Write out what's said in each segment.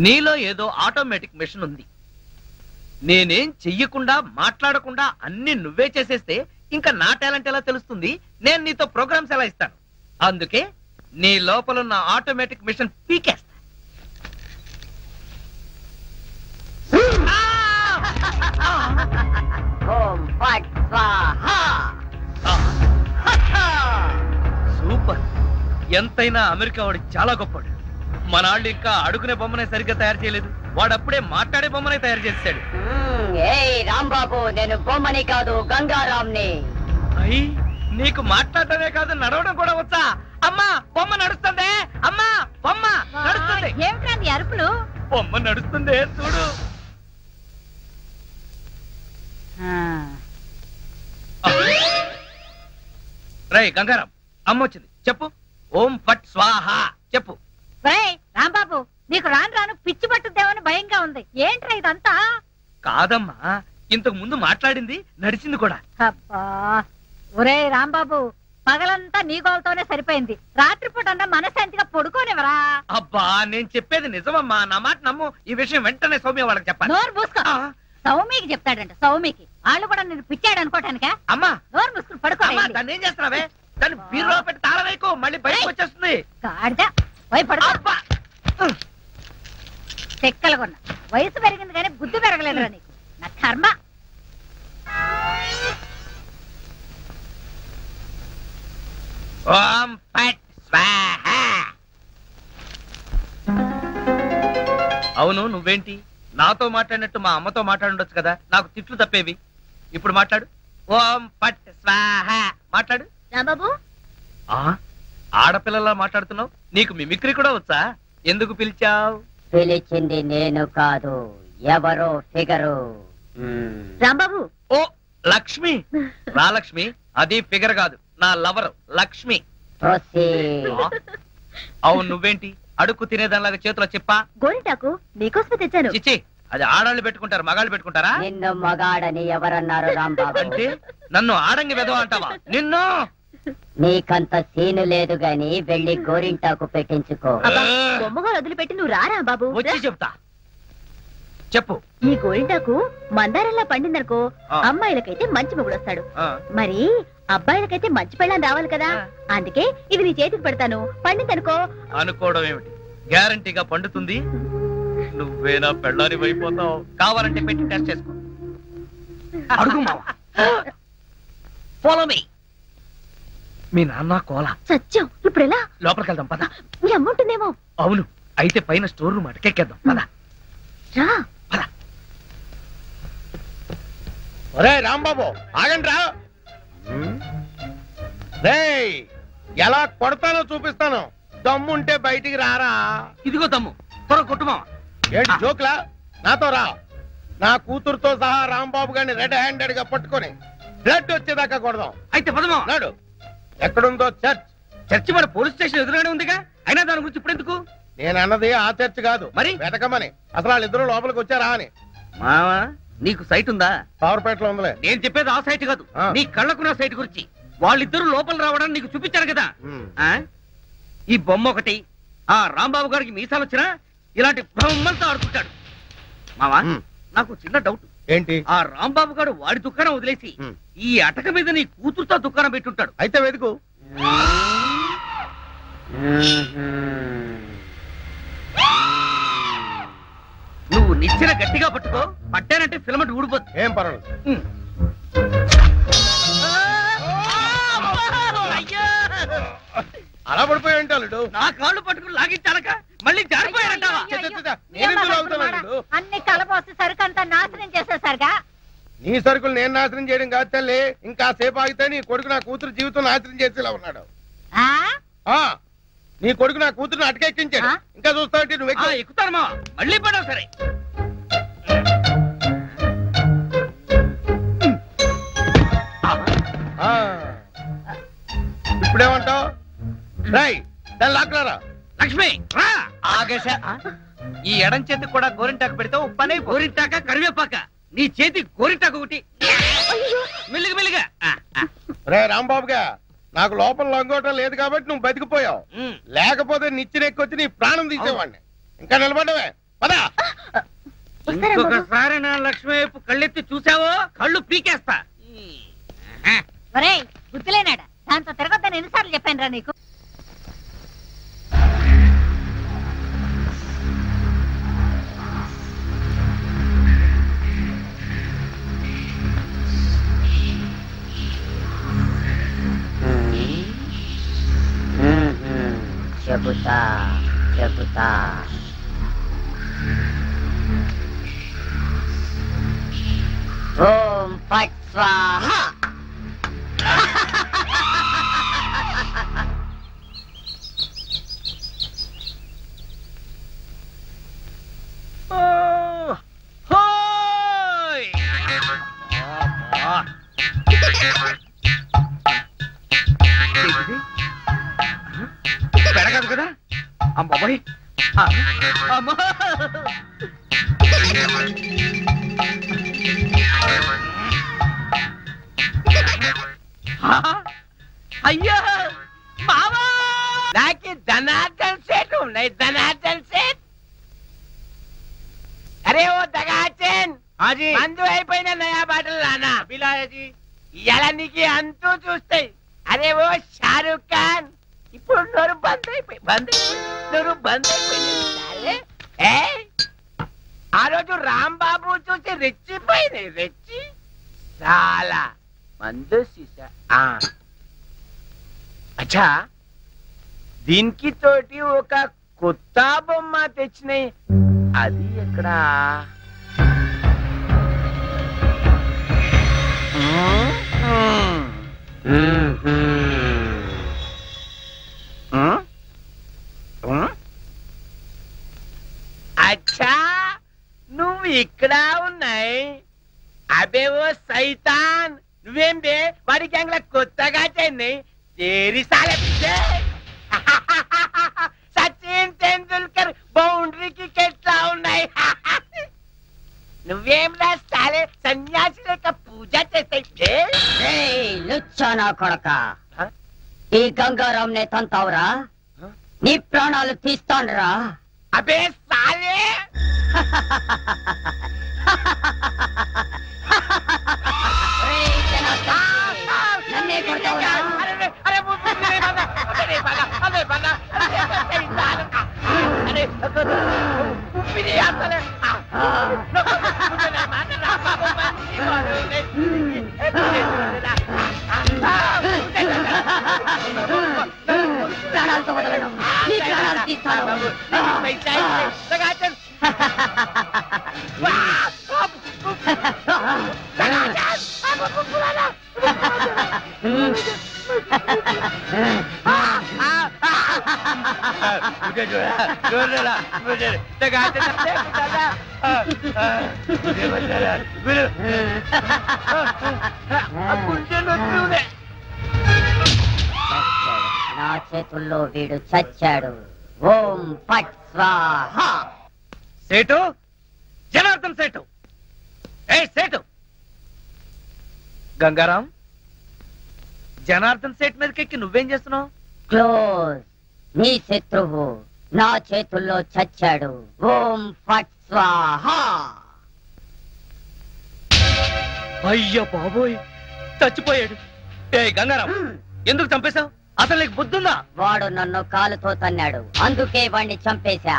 నీలో ఏదో automatic machine ఉంది. నేనేం చెయ్యకుండా మాట్లాడకుండా అన్ని నువ్వే చేసేస్తే ఇంకా నా టాలెంట్ ఎలా తెలుస్తుంది? నేను నీతో ప్రోగ్రామ్స్ ఎలా ఇస్తాను? అందుకే నీ లోపలున్న ఆటోమేటిక్ మిషన్ పీకేస్తా. సూపర్. ఎంతైనా అమెరికా వాడు చాలా గొప్పవాడు. మన వాళ్ళు ఇంకా అడుగునే బొమ్మనే సరిగ్గా తయారు చేయలేదు, వాడప్పుడే మాట్లాడే బొమ్మనే తయారు చేశాడు. రాంబాబు, నేను బొమ్మని కాదు గంగారాంని. అయ్యి, నీకు మాట్లాడటమే కాదు నడవడం కూడా వచ్చా? అమ్మా బొమ్మ నడుస్తుంది, అమ్మా బొమ్మ నడుస్తుంది. ఏమిటండి అరుపులు? బొమ్మ నడుస్తుంది చూడు. రై గంగారాం, అమ్మ వచ్చింది, చెప్పు. ఓం ఫట్ స్వాహ చెప్పు. రాంబాబు, నీకు రాను రాను పిచ్చి పట్టుద్దేమని భయంగా ఉంది. ఏంట్రా ఇదంతా? కాదమ్మా, ఇంతకు ముందు మాట్లాడింది నడిచింది కూడా. అబ్బా, ఒరే రాంబాబు, పగలంతా నీ గోలతోనే సరిపోయింది. రాత్రిపూట అన్నా మనశాంతిగా పడుకోనివరా? అబ్బా, నేను చెప్పేది నిజమమ్మా, నా మాట నమ్ము. ఈ విషయం వెంటనే సౌమ్య వాళ్ళకి చెప్పాలి. నోరు మూసుకో. సౌమికి చెప్తాడంట. సౌమికి వాళ్ళు కూడా నేను పిచ్చాడు అనుకోటానికా? అమ్మా నోరు మూసుకుని పడుకో. దాన్ని ఏం చేస్తున్నావే? దాన్ని బీరులో పెట్టి తాళం వేయకు, మళ్ళీ బయటకు వచ్చేస్తుంది. చెక్కలుగొన్న వయసు పెరిగింది కానీ బుద్ధి పెరగలేదురా నీకు. నా కర్మ. ఓం ఫట్ స్వాహ. అవును, నువ్వేంటి నాతో మాట్లాడినట్టు మా అమ్మతో మాట్లాడుండొచ్చు కదా, నాకు తిట్లు తప్పేవి. ఇప్పుడు మాట్లాడు. ఓం ఫట్ స్వాహ మాట్లాడు. రాంబాబు, ఆడపిల్లలా మాట్లాడుతున్నావు, నీకు మిమిక్రీ కూడా వచ్చా? ఎందుకు పిలిచావు? పిలిచింది నేను కాదు, ఎవరో ఫిగరు. రాంబాబు. ఓ లక్ష్మి. రా లక్ష్మి, అది ఫిగర్ కాదు, నా లవర్ లక్ష్మి. అవును, నువ్వేంటి అడుక్కు తినేదానిలాగా చేతిలో చెప్పా? గోరింటాకు నీకోసమే తెచ్చాను. చిచ్చి, అది ఆడాళ్ళు పెట్టుకుంటారు, మగాళ్ళు పెట్టుకుంటారా? నిన్ను మగాడని ఎవరన్నారు రాంబాబు? అంటే నన్ను ఆడంగి వెదవ అంటావా? నిన్ను. నీకంత సీను లేదు గాని వెళ్ళి గోరింటాకు పెట్టించుకో. బొమ్మగా వదిలిపెట్టి నువ్వు రారా బాబు. వచ్చి చెప్తా, చెప్పు. ఈ గోరింటాకు మందారంలా పండిందనుకో, అమ్మాయిలకైతే మంచి మొగుడు వస్తాడు, మరి అబ్బాయిలకైతే మంచి పెళ్ళాన్ని రావాలి కదా. అందుకే ఇది నీ చేతికి పెడతాను, పండిందనుకో. అనుకోవడం ఏమిటి, గ్యారంటీగా పండుతుంది. నువ్వేనా పెళ్ళాని అయిపోతావు. కావాలంటే పెట్టి టెస్ట్ చేసుకో. అడుగు మావా. Follow me. మీ నాన్న కోల సత్యం. ఇప్పుడు ఎలా? లోపలికి వెళ్దాం పద. మీ అమ్ముంటుందేమో. అవును, అయితే పైన స్టోర్ రూమ్ అటకెక్కేద్దాం పద. రా పద. ఒరే రాంబాబు, ఆగండి రా. రేయ్, ఎలా కొడతానో చూపిస్తాను. దమ్ముంటే బయటికి రారా. ఇదిగో దమ్ము, త్వర కొట్టుమా. ఏంటి జోక్లా? నాతో రా. నా కూతురుతో సహా రాంబాబు గారిని రెడ్ హ్యాండెడ్ గా పట్టుకొని బ్లడ్ వచ్చేదాకా కొడదాం. అయితే పదమా. నాడు ఎక్కడుందో చర్చ్. చర్చి మన పోలీస్ స్టేషన్ ఎదురుగానే ఉందిగా, అయినా దాని గురించి ఇప్పుడు ఎందుకు? నేను అన్నది ఆ చర్చ్ కాదు, మరి వెతకమని. అసలు వాళ్ళిద్దరూ లోపలికి వచ్చారా అని. మావా, నీకు సైట్ ఉందా? పవర్పేటలో ఉందిలే. నేను చెప్పేది ఆ సైట్ కాదు, నీ కళ్ళకున్న సైట్ గురించి. వాళ్ళిద్దరూ లోపల రావడానికి నీకు చూపించారు కదా. ఈ బొమ్మ ఒకటి, ఆ రాంబాబు గారికి మీసాలు వచ్చినా ఇలాంటి బొమ్మలతో ఆడుకుంటాడు. మావా, నాకు చిన్న డౌట్. ఏంటి? ఆ రాంబాబు గారు వాడి దుకాణం వదిలేసి ఈ అటక మీద నీ కూతురుతో దుకాణం పెట్టుంటాడు. అయితే వెతుకు. నువ్వు నిచ్చెన గట్టిగా పట్టుకో, పట్టానంటే ఫిలమెంట్ ఊడిపోద్ది. ఏం పర్వాలేదు. అలా పడిపోయి ఉంటాడు. నా కాళ్ళు పట్టుకుని లాగించాలక మళ్ళీ జారిపోయారంటావా? అన్ని కలపోసి సరుకంతా నాశనం చేసేసరిగా. నీ సరుకులు నేను నాశనం చేయడం కాదు తల్లి. ఇంకా సేపు ఆగితే నీ కొడుకు నా కూతురు జీవితం నాశనం చేసేలా ఉన్నాడు. నీ కొడుకు నా కూతురుని అటకెక్కించాడు. ఇంకా చూస్తావంటే నువ్వు ఎక్కుతానమా? మళ్ళీ పడవు. సరే, ఇప్పుడేమంటావు? రై, దాన్ని లాక్కలారా. లక్ష్మి రా. ఆగేశ, ఈ ఎడం చేతికి కూడా గోరింటాకు పెడితే పనే. గోరింటాక కరివేపాక, నీ చేతి గోరింటాకు ఒకటి. మెల్లిగా మెల్లిగా. రే రాంబాబుగా, నాకు లోపల లంగోటం లేదు కాబట్టి నువ్వు బతికిపోయావు. లేకపోతే నిచ్చెనెక్కొచ్చి నీ ప్రాణం తీసేవాడిని. ఇంకా నిలబడవే. పదా. ఇంకొకసారి నా లక్ష్మి వైపు కళ్ళెత్తి చూసావో కళ్ళు పీకేస్తా. ఒరేయ్ గుర్తులేనాడా, దాంతో తిరగొద్దని ఎన్నిసార్లు చెప్పాను రా నీకు. చెబుతా చెబుతా ఓం ఫట్ స్వాహా. పెడగదు కదా అమ్మాయి. అమ్మా అయ్యో మావా, నాకు ధనార్దన్ సెట్ ఉన్నాయి. ధనార్దన్ సెట్. అరే ఓ దగాచన్, మందు అయిపోయిన నయా బాటలు రానా బిలాయజీ. ఇలా నీకు అంతూ చూస్తాయి. అరే ఓ షారూక్ ఖాన్, ఇప్పుడు నోరు బంద్ అయిపోయి నోరు బంద్ అయిపోయింది. ఆ రోజు రాంబాబు చూసి రెచ్చిపోయింది. రెచ్చి చాలా మందు సీసా. అచ్చా, దీనికి తోటి ఒక కొత్త బొమ్మ తెచ్చినాయి. అది ఎక్కడా? అచ్చా, నువ్వు ఇక్కడ ఉన్నాయి. అబే ఓ సైతాన్, నువ్వేం బే వాడి గ్యాంగ్ లా కొత్తగా చెన్నై తేరి సాలే పిచ్చే. సచిన్ తెండూల్కర్ బౌండరీకి కెట్లా ఉన్నాయి. నువ్వేం రా సాలే సన్యాసి లేక పూజ చేస్తాయి. లుచ్చానా కొడక, ఈ గంగారాం నే తంతావురా, నీ ప్రాణాలు తీస్తానురా. అబే సాలే, నన్నే కొడతావురా? ప్రాణాలతో వదలను, నీ ప్రాణాలు తీస్తాను. నా చేతుల్లో వీడు చచ్చాడు. ఓం ఫట్ స్వాహా. సేటు, జనార్దన్ సేటు. ఏ సేటు, గంగారాం, జనార్దన్ సేట్ మీదకెక్కి నువ్వేం చేస్తున్నావు? క్లోజ్. నీ శత్రువు నా చేతుల్లో చచ్చాడు. ఓం ఫట్ స్వాహా. అయ్యో బాబోయ్, చచ్చిపోయాడు. ఏ గంగారాం, ఎందుకు చంపేశావు? అసలు నీకు బుద్ధుందా? వాడు నన్ను కాలుతో తన్నాడు, అందుకే వాణ్ణి చంపేశా.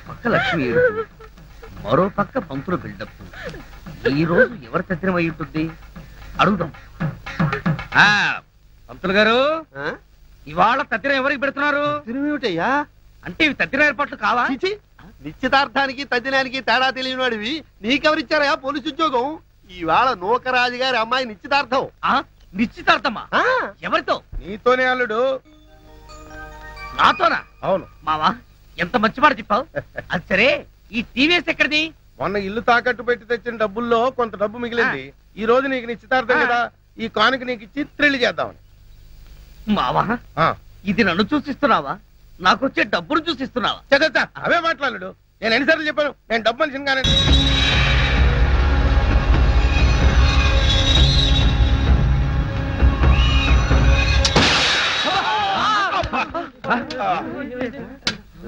పక్క లక్ష్మి ఏడుపు, మరో పక్క పంతులు బిల్డప్. ఈ రోజు ఎవరి తత్తిరం అయి ఉంటుంది? అడుగుదాం. పంతులు గారు, ఇవాళ తత్తిరం ఎవరికి పెడుతున్నారు? తిరుమేమిటయ్యా? అంటే ఇవి తత్తిరం ఏర్పాట్లు కావా? నిశ్చితార్థానికి తద్దినానికి తేడా తెలియని వాడివి నీకెవరిచ్చారయా పోలీసు ఉద్యోగం? ఈవేళ నూకరాజు గారి అమ్మాయి నిశ్చితార్థం. నిశ్చితార్థమా? ఎవరితో? నీతోనే అల్లుడు. నాతోనా? అవును మావా, ఎంత మంచి మాట చెప్పావు. అది సరే, ఈ టీవీఎస్ ఎక్కడిది? మొన్న ఇల్లు తాకట్టు పెట్టి తెచ్చిన డబ్బుల్లో కొంత డబ్బు మిగిలింది. ఈ రోజు నీకు నిశ్చితార్థం కదా, ఈ కానుక నీకు ఇచ్చి త్రిల్లి చేద్దామని. మావా, ఇది నన్ను చూసిస్తున్నావా? నాకొచ్చే డబ్బును చూసిస్తున్నావా? చదువుతా అవే మాట్లాడు. నేను ఎన్నిసార్లు చెప్పాను, నేను డబ్బు మనిషిని కానీ.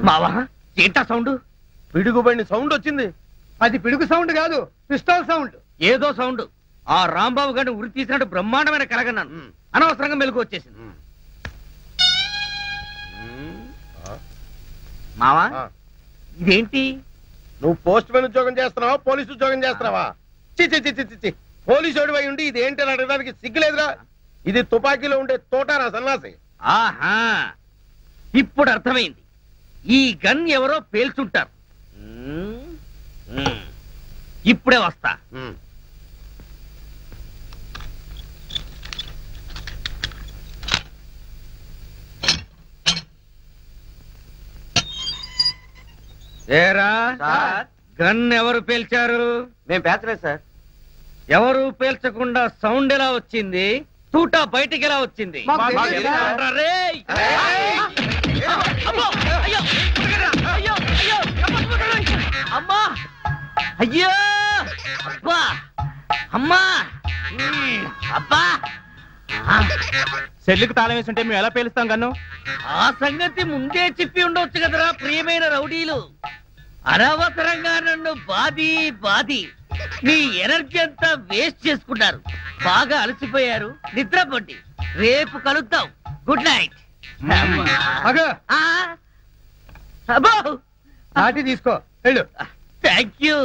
మావా ఏంటా సౌండ్? పిడుగుబడిన సౌండ్ వచ్చింది. అది పిడుగు సౌండ్ కాదు, పిస్టల్ సౌండ్. ఏదో సౌండ్. ఆ రాంబాబు గారిని ఉరి తీసినట్టు బ్రహ్మాండమైన కలగన్నాను. అనవసరంగా మెలకు వచ్చేసింది. మావా ఇదేంటి? నువ్వు పోస్ట్ మ్యాన్ ఉద్యోగం చేస్తున్నావా, పోలీసు ఉద్యోగం చేస్తున్నావా? చి పోలీసు వాడి అయి ఉండి ఇది ఏంటి అని అడగడానికి సిగ్గులేదురా? ఇది తుపాకీలో ఉండే తోటారా సన్నాసి. ఆహా, ఇప్పుడు అర్థమైంది. ఈ గన్ ఎవరో పేల్చుంటారు. ఇప్పుడే వస్తా. ఏరా గన్ ఎవరు పేల్చారు? మేము పేల్చలేదు సార్. ఎవరు పేల్చకుండా సౌండ్ ఎలా వచ్చింది? తూటా బయటికి ఎలా వచ్చింది? రేయ్! అమ్మా! అయ్యో! అబ్బా! అమ్మా! అబ్బా! సెల్లుకి తాళం వేసి ఉంటే మేము ఎలా పేలుస్తాం గన్ను? ఆ సంగతి ముందే చెప్పి ఉండొచ్చు కదరా ప్రియమైన రౌడీలు. అనవసరంగా నన్ను బాది మీ ఎనర్జీ అంతా వేస్ట్ చేసుకున్నారు. బాగా అలసిపోయారు, నిద్రపోండి. రేపు కలుద్దాం. Good night. అబ్బో నాటి తీసుకో వెళ్ళు. Thank you.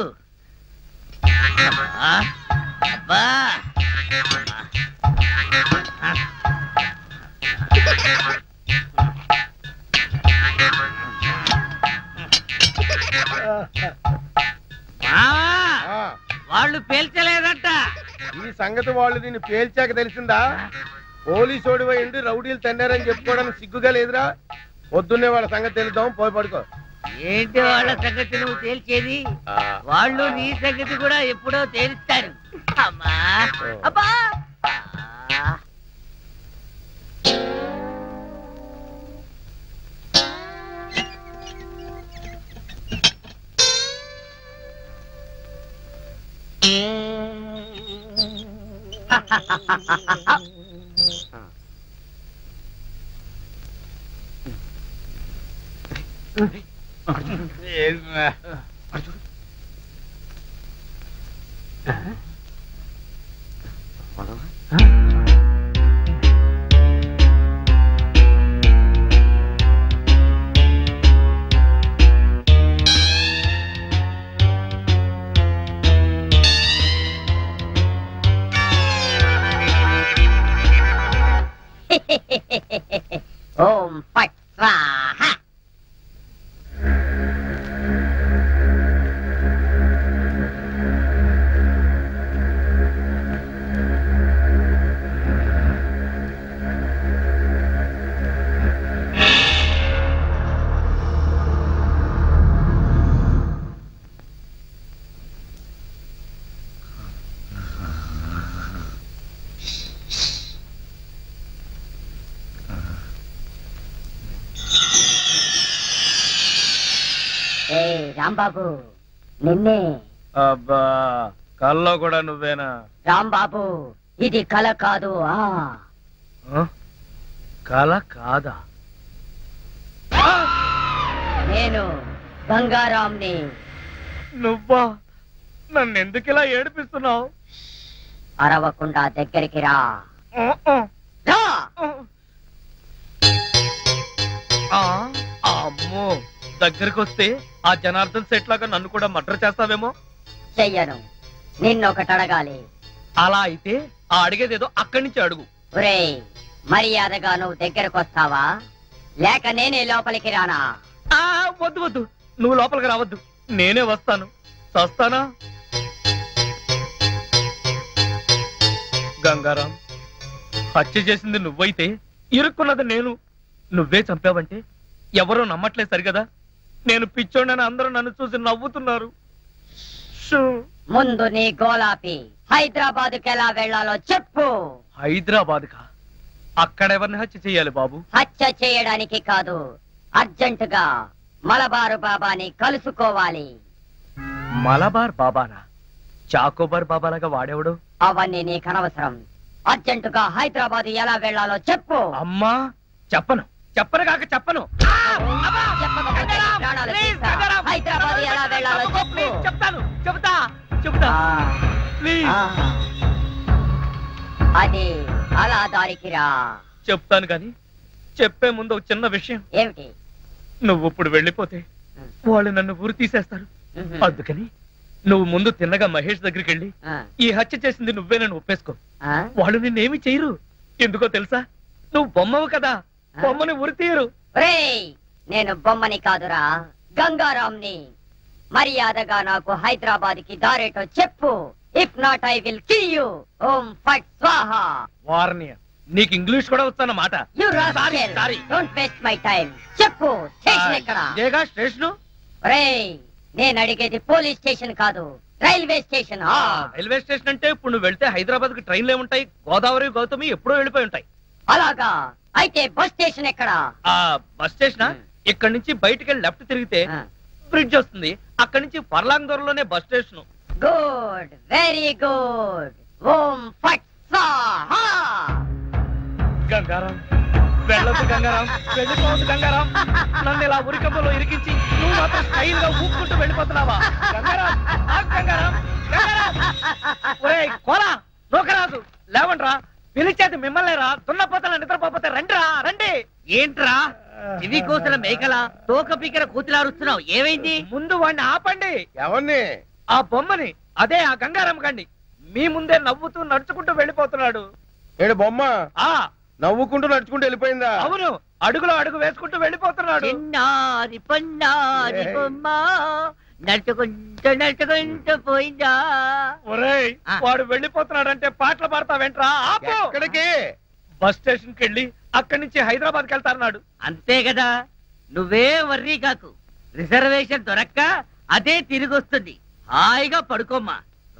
అబ్బా వాళ్ళు పేల్చలేదట. ఈ సంగతి వాళ్ళు దీన్ని పేల్చాక తెలిసిందా? పోలీసు ఓడివై ఉండి రౌడీలు తన్నారని చెప్పుకోవడానికి సిగ్గుగా లేదురా? పొద్దున్నే వాళ్ళ సంగతి తెలుద్దాం, పోయి పడుకో. ఏంటి వాళ్ళ సంగతి నువ్వు తేల్చేది? వాళ్ళు నీ సంగతి కూడా ఎప్పుడో తేలుస్తారు. అమ్మా అబ్బా! ఓం ఫట్ స్వాహా. రాంబాబు నిన్నే. అబ్బా కల్లో కూడా నువ్వేనా? రాంబాబు ఇది కల కాదు. కల కాదా? నేను గంగారాంని. నువ్వా? నన్ను ఎందుకు ఇలా ఏడిపిస్తున్నావు? అరవకుండా దగ్గరికి రా. అమ్మో, దగ్గరికి వస్తే ఆ జనార్దన్ సెట్ లాగా నన్ను కూడా మర్డర్ చేస్తావేమో. చెయ్యను, నిన్నొకటి అడగాలి. అలా అయితే ఆ అడిగేదేదో అక్కడి నుంచి అడుగు. ఒరేయ్, మర్యాదగా నువ్వు దగ్గరకు వస్తావా లేక నేనే లోపలికి రానా? వద్దు వద్దు, నువ్వు లోపలికి రావద్దు, నేనే వస్తాను. చస్తానా? గంగారాం, హత్య చేసింది నువ్వైతే ఇరుక్కున్నది నేను. నువ్వే చంపావంటే ఎవరో నమ్మట్లేదు సరిగదా? నేను పిచ్చోడని అందరూ నన్ను చూసి నవ్వుతున్నారు. ముందు నీ గోలాపి హైదరాబాద్కి ఎలా వెళ్లాలో చెప్పు. హైదరాబాద్ కా? అక్కడెవరిని హత్య చెయ్యాలి బాబు? హత్య చేయడానికి కాదు, అర్జెంటుగా మలబారు బాబాని కలుసుకోవాలి. మలబార్ బాబానా? చాకోబార్ బాబాలాగా వాడేవాడు? అవన్నీ నీకు అనవసరం. అర్జెంటుగా హైదరాబాద్ ఎలా వెళ్లాలో చెప్పు. అమ్మా చెప్పను చెప్పను కాక చెప్పను. చెప్పకపోతే నీ ప్రాణాలు తీస్తా. హైదరాబాద్ ఎలా వెళ్ళాలో చెప్పు. చెప్తా ప్లీజ్. అది అలా దారికి రా. చెప్తాను గాని చెప్పే ముందు ఒక చిన్న విషయం. ఏమిటి? నువ్వు ఇప్పుడు వెళ్ళిపోతే వాళ్ళు నన్ను ఊరు తీసేస్తారు. అందుకని నువ్వు ముందు తిన్నగా మహేష్ దగ్గరికి వెళ్ళి ఈ హత్య చేసింది నువ్వే నన్ను ఒప్పేసుకో. వాళ్ళు నిన్నేమి చేయరు. ఎందుకో తెలుసా? నువ్వు బొమ్మవు కదా, బొమ్మని ఉరి తీయరు. నేను బొమ్మని కాదురా, గంగారాంని. మర్యాదగా నాకు హైదరాబాద్ కి దారేటో చెప్పు. If not I will kill you. ఓం ఫట్ స్వాహా. వార్నియ, నీకు ఇంగ్లీష్ కూడా వస్తానమాట. You rascal, don't waste my time. చెప్పు, స్టేషన్ ఎక్కడ? ఇదేగా స్టేషన్. నేను అడిగేది పోలీస్ స్టేషన్ కాదు, రైల్వే స్టేషన్. రైల్వే స్టేషన్ అంటే ఇప్పుడు నువ్వు వెళ్తే హైదరాబాద్ కి ట్రైన్లు ఏముంటాయి? గోదావరి, గౌతమి ఎప్పుడో వెళ్ళిపోయి ఉంటాయి. అలాగా? అయితే బస్ స్టేషన్ ఎక్కడ? ఆ బస్ స్టేషన్ ఇక్కడ నుంచి బయటికి వెళ్ళి లెఫ్ట్ తిరిగితే బ్రిడ్జ్ వస్తుంది. అక్కడి నుంచి పర్లాంగ్ దూరంలోనే bus station. Good, very good. ఓం ఫట్ స్వాహా. గంగారాం, వెళ్ళొద్దు గంగారాం, వెళ్ళిపోవద్దు గంగారాం. నన్ను ఇలా ఉరికంపలో ఇరికించి నువ్వు మాత్రం స్టైల్ గా ఊపుకుంటూ వెళ్ళిపోతున్నావా? గంగారాం, గంగారాం, గంగారాం. ఒరేయ్ కోలా, నూకరాజు, లేవండ్రా. పిలిచేది మిమ్మల్ని రా. దున్నపోతల నిద్రపోతే రండిరా, రండి. ఏంట్రా ఇవి కోసిన మేకల తోక పీకర కూతులారుస్తున్నావు? ఏమైంది? ముందు వాడిని ఆపండి. ఎవరిని? ఆ బొమ్మని. అదే ఆ గంగారాం గండి. మీ ముందే నవ్వుతూ నడుచుకుంటూ వెళ్ళిపోతున్నాడు. ఏడు బొమ్మ ఆ నవ్వుకుంటూ నడుచుకుంటూ వెళ్ళిపోయిందా? అవును, అడుగులో అడుగు వేసుకుంటూ వెళ్ళిపోతున్నాడు. చిన్నారి పొన్నారి బొమ్మ నడుచుకుంటూ పోయిందా? ఒరేయ్, వాడు వెళ్ళిపోతున్నాడంటే పాటలు పాడతా వెంట్రా. ఆపు. ఎక్కడికి? బస్ స్టేషన్ కి వెళ్ళి అక్కడి నుంచి హైదరాబాద్ కి వెళ్తారన్నాడు. అంతే కదా, నువ్వే వర్రీ కాకు. రిజర్వేషన్ దొరక్క అదే తిరిగి వస్తుంది. హాయిగా పడుకోమ్మా.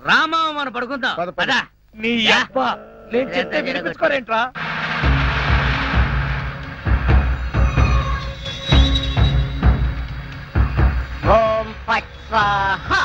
రామా, మనం పడుకుందాం. పద, పద. పద. నీ అబ్బా, నేను చెప్తే వినిపించుకోరేంట్రా? ఓం ఫట్ స్వాహా.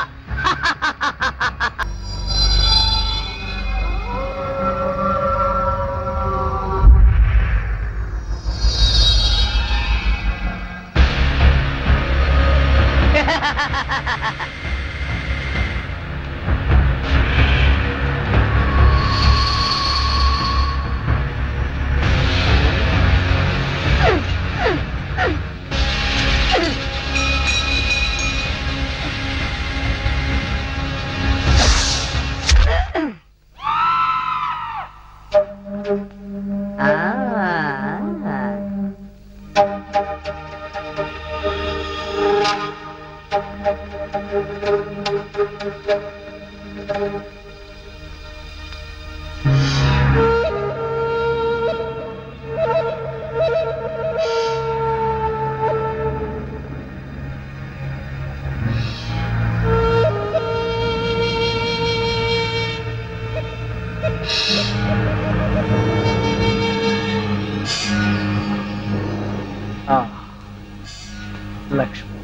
లక్ష్మి,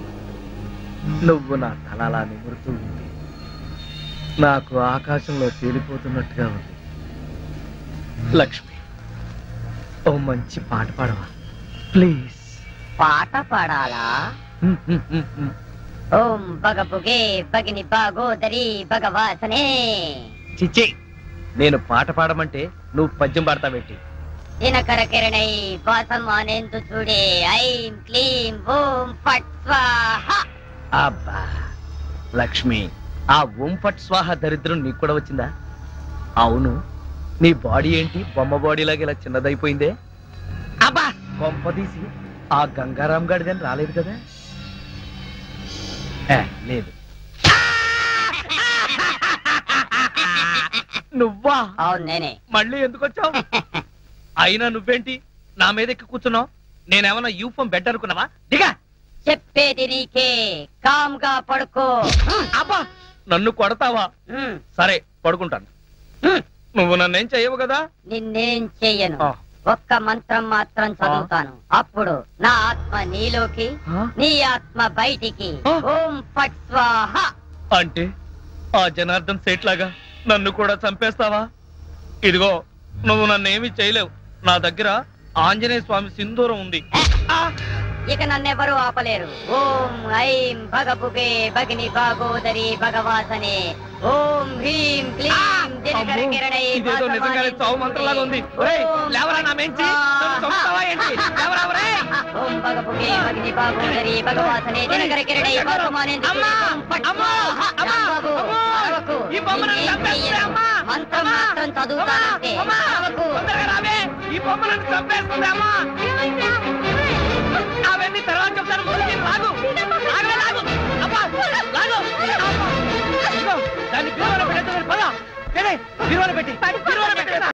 నువ్వు నా తలలా నిమురుతూ ఉంది. నాకు ఆకాశంలో తేలిపోతున్నట్టుగా ఉంది. లక్ష్మి, ఓ మంచి పాట పాడవా ప్లీజ్? పాట పాడాలా? ఓం బగబుగే బగిని బాగోదరి భగవాసనే. చిచ్చి, నేను పాట పాడమంటే నువ్వు పద్యం పాడతావేంటి? దినకర కిరణై వాసం అనేందు చూడే. ఐం క్లీం ఓం ఫట్ స్వాహా. అబ్బా లక్ష్మి, ఆ ఓం ఫట్ స్వాహ దరిద్రం నీకు కూడా వచ్చిందా? అవును, నీ బాడీ ఏంటి బొమ్మ బాడీలాగా ఇలా చిన్నదైపోయిందే? అబ్బా, కొంపదీసి ఆ గంగారాం గాడిదని రాలేదు కదా? లేదు. నువ్వా? అవును, నేనే. మళ్ళీ ఎందుకు వచ్చావు? అయినా నువ్వేంటి నా మీద ఎక్కి కూర్చున్నావు? నేనేమన్నా యూఫం బెడ్ అనుకున్నావా? దిగా. చెప్పేది నీకే, కామ్గా పడుకో. అబ్బా, నన్ను కొడతావా? సరే, పడుకుంటాను. నువ్వు నన్నేం చెయ్యవు కదా? నిన్నేం చెయ్యను. ఒక్క మంత్రం మాత్రం చదువుతాను. అప్పుడు నా ఆత్మ నీలోకి, నీ ఆత్మ బయటికి. ఓం ఫట్ స్వాహా. అంటే ఆ జనార్దన్ సేట్ లాగా నన్ను కూడా చంపేస్తావా? ఇదిగో, నువ్వు నన్నేమి చేయలేవు. నా దగ్గర ఆంజనేయ స్వామి సింధూరం ఉంది. ఇక నన్నెవరూ ఆపలేరు. ఓం ఐం భగభుగే భగిని భాగోదరి భగవాసనే ఓం హ్రీం క్లీం దినకర కిరణై ఇదేదో నిజంగానే చావు మంత్రంలాగా ఉంది. ఒరేయ్, లేవరా నా మెంచి, నన్ను చంపుతావా ఏంటి? లేవరా ఒరేయ్. ఓం భగభుగే భగిని భాగోదరి భగవాసనే దినకర కిరణై భాగమానే ఈ బొమ్మను చంపేస్తే అమ్మా. మంత్రం మాత్రం చదువుతానంటే తొందరగా రావే, ఈ బొమ్మను చంపేస్తుంది అమ్మా. అవన్నీ తర్వాత చెప్తాను, ముందు నేను లాగు. లాగు. అబ్బా, లాగు. ఇదిగో, దాన్ని బీరువాలో పెట్టేద్దామని పద. బీరువాలో పెట్టి